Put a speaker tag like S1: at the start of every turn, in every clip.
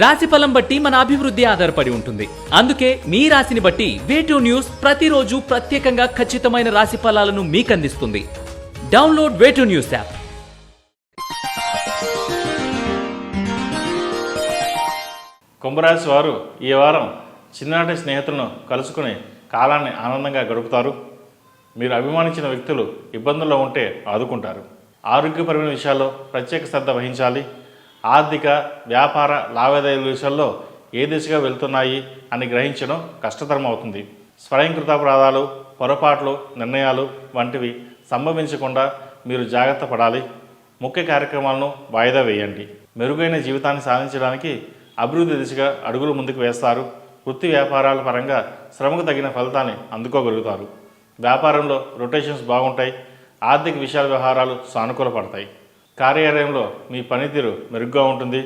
S1: రాశిఫలం బట్టి మన అభివృద్ధి ఆధారపడి ఉంటుంది. అందుకే మీ రాశిని బట్టి వే2 న్యూస్ ప్రతిరోజు ప్రత్యేకంగా ఖచ్చితమైన రాశి ఫలాలను మీకు అందిస్తుంది. Download Way2News app.
S2: కుంభరాశి వారు ఈ వారం చిన్ననాటి స్నేహితులను కలుసుకుని కాలాన్ని ఆనందంగా గడుపుతారు. మీరు అభిమానించిన వ్యక్తులు ఇబ్బందుల్లో ఉంటే ఆదుకుంటారు. ఆరోగ్యపరమైన విషయాల్లో ప్రత్యేక శ్రద్ధ వహించాలి. ఆర్థిక వ్యాపార లావాదేవీల విషయాల్లో ఏ దిశగా వెళ్తున్నాయి అని గ్రహించడం కష్టతరం అవుతుంది. స్వయంకృతాపరాధాలు, పొరపాట్లు, నిర్ణయాలు వంటివి సంభవించకుండా మీరు జాగ్రత్త పడాలి. ముఖ్య కార్యక్రమాలను వాయిదా వేయండి. మెరుగైన జీవితాన్ని సాధించడానికి అభివృద్ధి దిశగా అడుగులు ముందుకు వేస్తారు. వృత్తి వ్యాపారాల పరంగా శ్రమకు తగిన ఫలితాన్ని అందుకోగలుగుతారు. వ్యాపారంలో రొటేషన్స్ బాగుంటాయి. ఆర్థిక విషయాల వ్యవహారాలు సానుకూల పడతాయి. కార్యాలయంలో మీ పనితీరు మెరుగ్గా ఉంటుంది.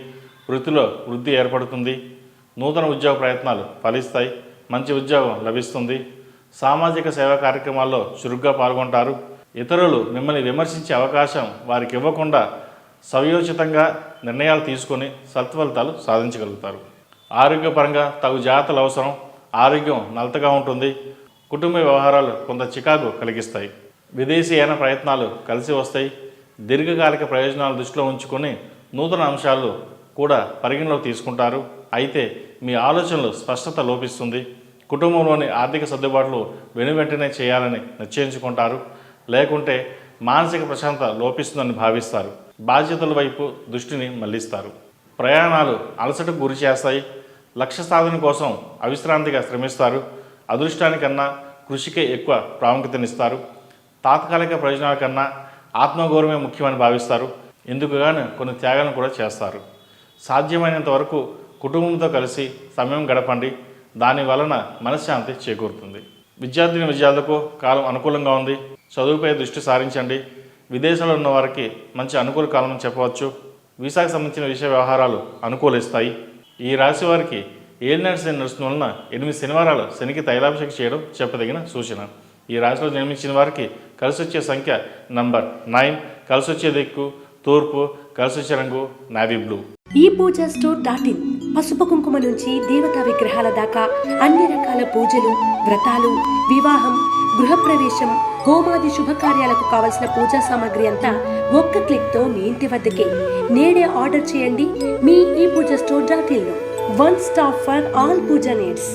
S2: వృత్తిలో వృద్ధి ఏర్పడుతుంది. నూతన ఉద్యోగ ప్రయత్నాలు ఫలిస్తాయి. మంచి ఉద్యోగం లభిస్తుంది. సామాజిక సేవా కార్యక్రమాల్లో చురుగ్గా పాల్గొంటారు. ఇతరులు మిమ్మల్ని విమర్శించే అవకాశం వారికి ఇవ్వకుండా సమయోచితంగా నిర్ణయాలు తీసుకొని సత్ఫలితాలు సాధించగలుగుతారు. ఆరోగ్యపరంగా తగు జాగ్రత్తలు అవసరం. ఆరోగ్యం నలతగా ఉంటుంది. కుటుంబ వ్యవహారాలు కొంత చికాకు కలిగిస్తాయి. విదేశీయాన ప్రయత్నాలు కలిసి వస్తాయి. దీర్ఘకాలిక ప్రయోజనాలు దృష్టిలో ఉంచుకొని నూతన అంశాలు కూడా పరిగణలోకి తీసుకుంటారు. అయితే మీ ఆలోచనలు స్పష్టత లోపిస్తుంది. కుటుంబంలోని ఆర్థిక సర్దుబాట్లు వెనువెంటనే చేయాలని నిశ్చయించుకుంటారు. లేకుంటే మానసిక ప్రశాంతత లోపిస్తుందని భావిస్తారు. బాధ్యతల వైపు దృష్టిని మళ్లిస్తారు. ప్రయాణాలు అలసటకు గురి చేస్తాయి. లక్ష్య సాధన కోసం అవిశ్రాంతిగా శ్రమిస్తారు. అదృష్టానికన్నా కృషికే ఎక్కువ ప్రాముఖ్యతనిస్తారు. తాత్కాలిక ప్రయోజనాల కన్నా ఆత్మగౌరవమే ముఖ్యమని భావిస్తారు. ఇందుకు గాను కొన్ని త్యాగాలను కూడా చేస్తారు. సాధ్యమైనంత వరకు కుటుంబంతో కలిసి సమయం గడపండి. దాని వలన మనశ్శాంతి చేకూరుతుంది. విద్యార్థులకు కాలం అనుకూలంగా ఉంది. చదువుపై దృష్టి సారించండి. విదేశాల్లో ఉన్న వారికి మంచి అనుకూల కాలం చెప్పవచ్చు. వీసాకు సంబంధించిన విషయ వ్యవహారాలు అనుకూలిస్తాయి. ఈ రాశి వారికి ఏలినాటి శని నడుస్తున్న వలన 8 శనివారాలు శనికి తైలాభిషేకం చేయడం చెప్పదగిన సూచన. ఈ రాశిలో జన్మించిన వారికి కలిసి వచ్చే సంఖ్య నంబర్ 9, కలిసి వచ్చే దిక్కు తూర్పు, కలిసి వచ్చే రంగు నావీ బ్లూ.
S3: ఈ పూజా స్టోర్ .in పసుపు కుంకుమ నుంచి దేవతా విగ్రహాల దాకా అన్ని రకాల పూజలు, వ్రతాలు, వివాహం, గృహప్రవేశం, హోమాది శుభకార్యాలకు కావలసిన పూజా సామాగ్రి అంతా ఒక్క క్లిక్తో మీ ఇంటి వద్దకే. నేడే ఆర్డర్ చేయండి మీ ఈ పూజా స్టోర్ .in లో. One stop for all puja needs.